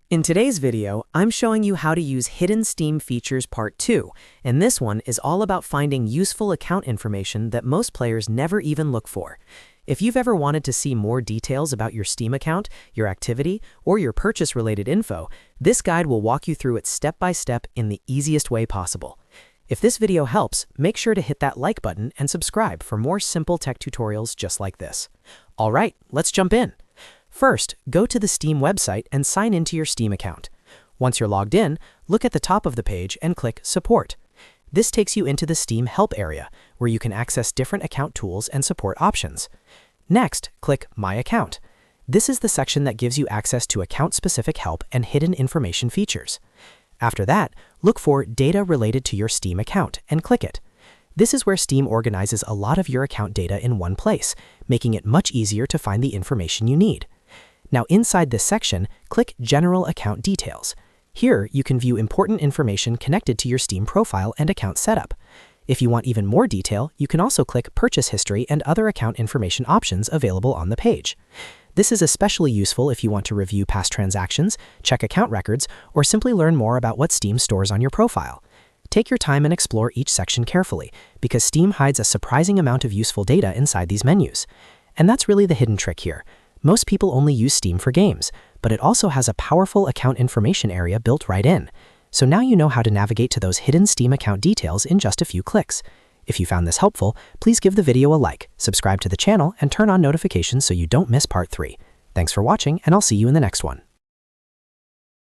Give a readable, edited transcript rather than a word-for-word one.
In today's video, I'm showing you how to use Hidden Steam Features Part 2, and this one is all about finding useful account information that most players never even look for. If you've ever wanted to see more details about your Steam account, your activity, or your purchase-related info, this guide will walk you through it step by step in the easiest way possible. If this video helps, make sure to hit that like button and subscribe for more simple tech tutorials just like this. All right, let's jump in. First, go to the Steam website and sign into your Steam account. Once you're logged in, look at the top of the page and click Support. This takes you into the Steam Help area, where you can access different account tools and support options. Next, click My Account. This is the section that gives you access to account-specific help and hidden information features. After that, look for Data related to your Steam account and click it. This is where Steam organizes a lot of your account data in one place, making it much easier to find the information you need. Now inside this section, click General Account Details. Here, you can view important information connected to your Steam profile and account setup. If you want even more detail, you can also click Purchase History and other account information options available on the page. This is especially useful if you want to review past transactions, check account records, or simply learn more about what Steam stores on your profile. Take your time and explore each section carefully, because Steam hides a surprising amount of useful data inside these menus. And that's really the hidden trick here. Most people only use Steam for games, but it also has a powerful account information area built right in. So now you know how to navigate to those hidden Steam account details in just a few clicks. If you found this helpful, please give the video a like, subscribe to the channel, and turn on notifications so you don't miss part 3. Thanks for watching, and I'll see you in the next one.